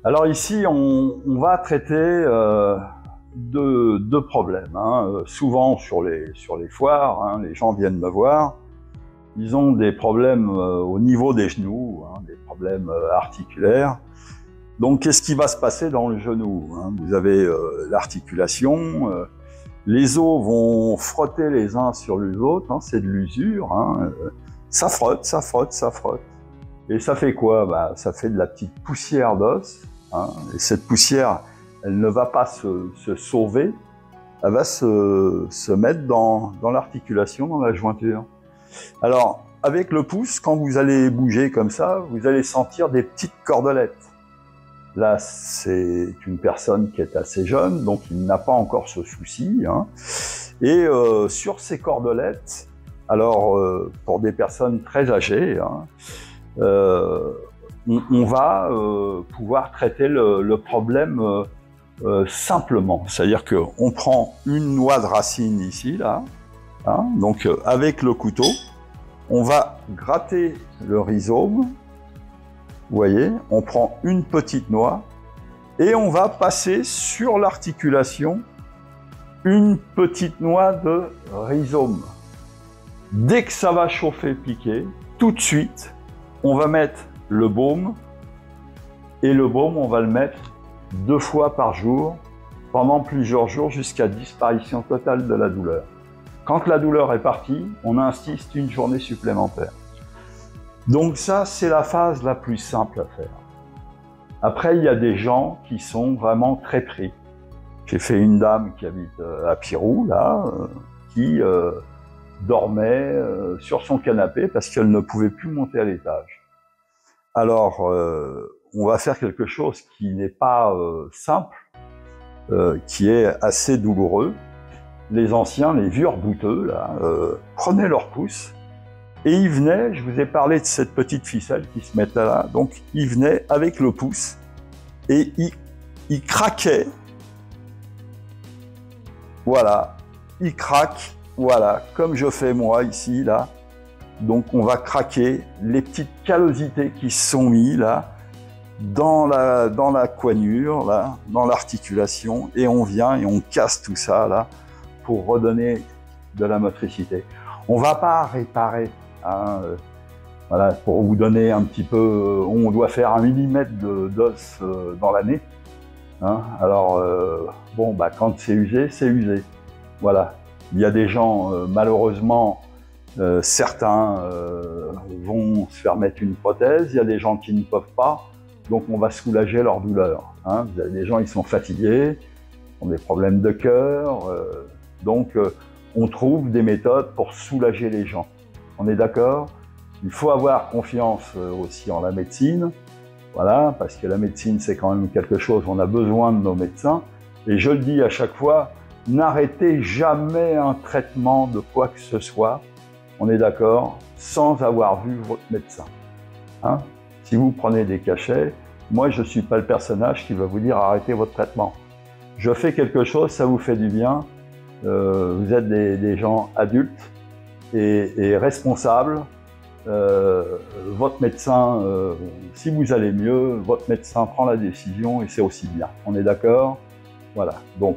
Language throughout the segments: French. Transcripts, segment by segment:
Alors ici, on va traiter deux problèmes. Souvent sur les foires, les gens viennent me voir, ils ont des problèmes au niveau des genoux, des problèmes articulaires. Donc qu'est-ce qui va se passer dans le genou? Vous avez l'articulation, les os vont frotter les uns sur les autres, c'est de l'usure, ça frotte, ça frotte, ça frotte. Et ça fait quoi? Ça fait de la petite poussière d'os, et cette poussière, elle ne va pas se sauver, elle va se mettre dans l'articulation, dans la jointure. Alors, avec le pouce, quand vous allez bouger comme ça, vous allez sentir des petites cordelettes. Là, c'est une personne qui est assez jeune, donc il n'a pas encore ce souci. Et sur ces cordelettes, alors pour des personnes très âgées, on va pouvoir traiter le problème simplement. C'est-à-dire qu'on prend une noix de racine ici, là, donc avec le couteau, on va gratter le rhizome. Vous voyez, on prend une petite noix et on va passer sur l'articulation une petite noix de rhizome. Dès que ça va chauffer, piquer, tout de suite, on va mettre le baume, et le baume, on va le mettre 2 fois par jour, pendant plusieurs jours, jusqu'à disparition totale de la douleur. Quand la douleur est partie, on insiste une journée supplémentaire. Donc ça, c'est la phase la plus simple à faire. Après, il y a des gens qui sont vraiment très pris. J'ai fait une dame qui habite à Pirou, là, qui dormait sur son canapé parce qu'elle ne pouvait plus monter à l'étage. Alors, on va faire quelque chose qui n'est pas simple, qui est assez douloureux. Les anciens, les vieux rebouteux, là, prenaient leur pouce et ils venaient, je vous ai parlé de cette petite ficelle qui se mettait là, donc ils venaient avec le pouce et ils craquaient. Voilà, ils craquent, voilà, comme je fais moi ici, là. Donc on va craquer les petites callosités qui se sont mises là, dans la coignure, là, dans l'articulation, et on vient et on casse tout ça là pour redonner de la motricité. On va pas réparer, voilà, pour vous donner un petit peu, on doit faire 1 millimètre d'os dans l'année. Alors bon, quand c'est usé, voilà. Il y a des gens, malheureusement, certains vont se faire mettre une prothèse, il y a des gens qui ne peuvent pas, donc on va soulager leur douleur. Vous avez des gens, ils sont fatigués, ont des problèmes de cœur, donc on trouve des méthodes pour soulager les gens. On est d'accord? Il faut avoir confiance aussi en la médecine, voilà, parce que la médecine c'est quand même quelque chose, on a besoin de nos médecins, et je le dis à chaque fois, n'arrêtez jamais un traitement de quoi que ce soit, on est d'accord, sans avoir vu votre médecin. Si vous prenez des cachets, moi je ne suis pas le personnage qui va vous dire arrêtez votre traitement. Je fais quelque chose, ça vous fait du bien, vous êtes des gens adultes et responsables. Votre médecin, si vous allez mieux, votre médecin prend la décision et c'est aussi bien. On est d'accord? Voilà. Donc,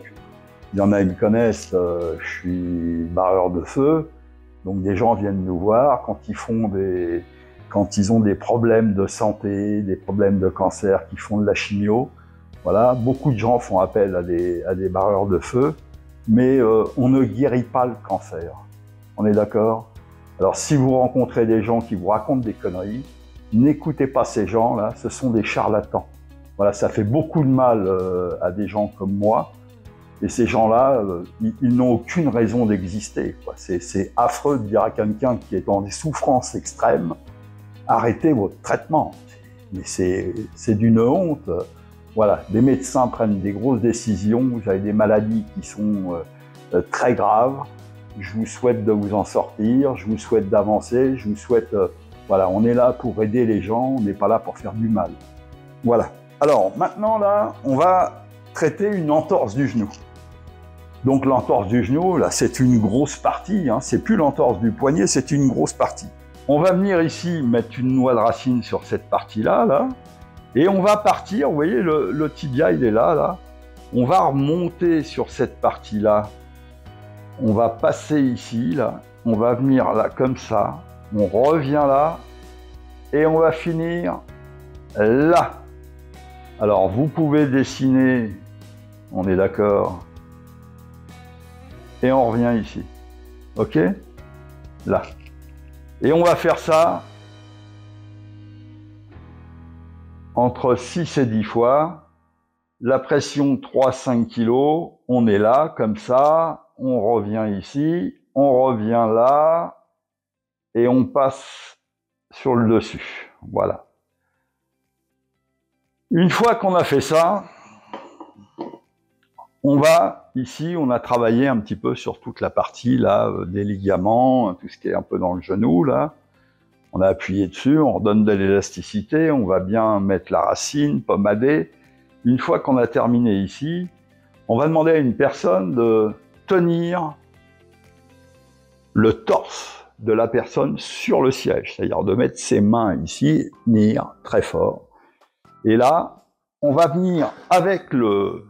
il y en a qui me connaissent, je suis barreur de feu. Donc des gens viennent nous voir quand ils ont des problèmes de santé, des problèmes de cancer, qui font de la chimio. Voilà, beaucoup de gens font appel à des barreurs de feu, mais on ne guérit pas le cancer. On est d'accord? Alors si vous rencontrez des gens qui vous racontent des conneries, n'écoutez pas ces gens-là, ce sont des charlatans. Voilà, ça fait beaucoup de mal à des gens comme moi. Et ces gens-là, ils n'ont aucune raison d'exister. C'est affreux de dire à quelqu'un qui est dans des souffrances extrêmes, arrêtez votre traitement. Mais c'est d'une honte. Voilà, des médecins prennent des grosses décisions, vous avez des maladies qui sont très graves. Je vous souhaite de vous en sortir, je vous souhaite d'avancer, je vous souhaite... voilà, on est là pour aider les gens, on n'est pas là pour faire du mal. Voilà. Alors, maintenant, là, on va traiter une entorse du genou. Donc l'entorse du genou, là, c'est une grosse partie, c'est plus l'entorse du poignet, c'est une grosse partie. On va venir ici mettre une noix de racine sur cette partie-là, là, Et on va partir, vous voyez, le tibia, il est là, là. On va remonter sur cette partie-là. On va passer ici, là. On va venir là, comme ça. On revient là. Et on va finir là. Alors, vous pouvez dessiner, on est d'accord. Et on revient ici. OK? Là. Et on va faire ça entre 6 et 10 fois. La pression 3-5 kg, on est là, comme ça. On revient ici, on revient là. Et on passe sur le dessus. Voilà. Une fois qu'on a fait ça, on va, ici, on a travaillé un petit peu sur toute la partie là, des ligaments, tout ce qui est un peu dans le genou, là. On a appuyé dessus, on redonne de l'élasticité, on va bien mettre la racine, pommader. Une fois qu'on a terminé ici, on va demander à une personne de tenir le torse de la personne sur le siège, c'est-à-dire de mettre ses mains ici, tenir très fort. Et là, on va venir avec le...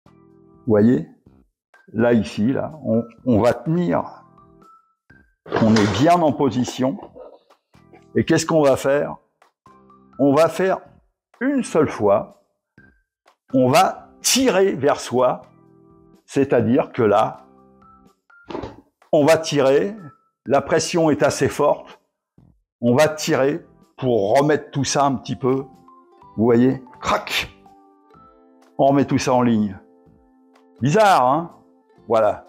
Vous voyez, là, ici, là, on va tenir, on est bien en position. Et qu'est-ce qu'on va faire? On va faire une seule fois, on va tirer vers soi, c'est-à-dire que là, on va tirer, la pression est assez forte, on va tirer pour remettre tout ça un petit peu, vous voyez, crac, on remet tout ça en ligne. Bizarre, hein? Voilà.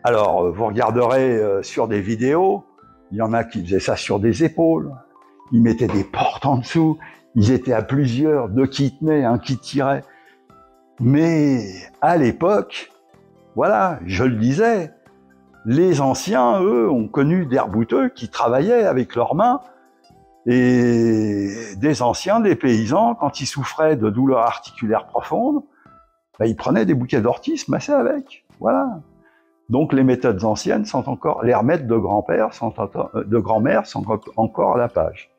Alors, vous regarderez sur des vidéos, il y en a qui faisaient ça sur des épaules, ils mettaient des portes en dessous, ils étaient à plusieurs, deux qui tenaient, un qui tirait. Mais à l'époque, voilà, je le disais, les anciens, eux, ont connu des rebouteux qui travaillaient avec leurs mains, et des anciens, des paysans, quand ils souffraient de douleurs articulaires profondes, ben, ils prenaient des bouquets d'ortie, se massaient avec, voilà. Donc les méthodes anciennes sont encore, les remèdes de grand-mère sont encore à la page.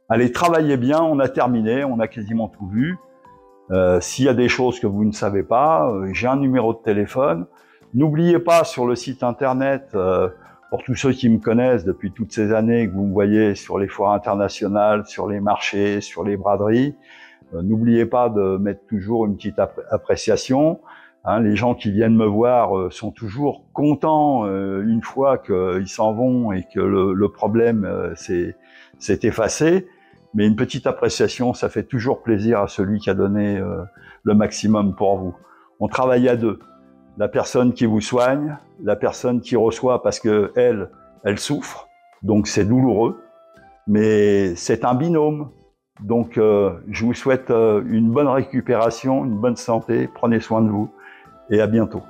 Allez, travaillez bien, on a terminé, on a quasiment tout vu. S'il y a des choses que vous ne savez pas, j'ai un numéro de téléphone. N'oubliez pas sur le site internet, pour tous ceux qui me connaissent depuis toutes ces années, que vous me voyez sur les foires internationales, sur les marchés, sur les braderies, n'oubliez pas de mettre toujours une petite appréciation. Hein, les gens qui viennent me voir sont toujours contents une fois qu'ils s'en vont et que le problème s'est effacé. Mais une petite appréciation, ça fait toujours plaisir à celui qui a donné le maximum pour vous. On travaille à deux. La personne qui vous soigne, la personne qui reçoit parce que elle souffre, donc c'est douloureux, mais c'est un binôme. Donc je vous souhaite une bonne récupération, une bonne santé, prenez soin de vous et à bientôt.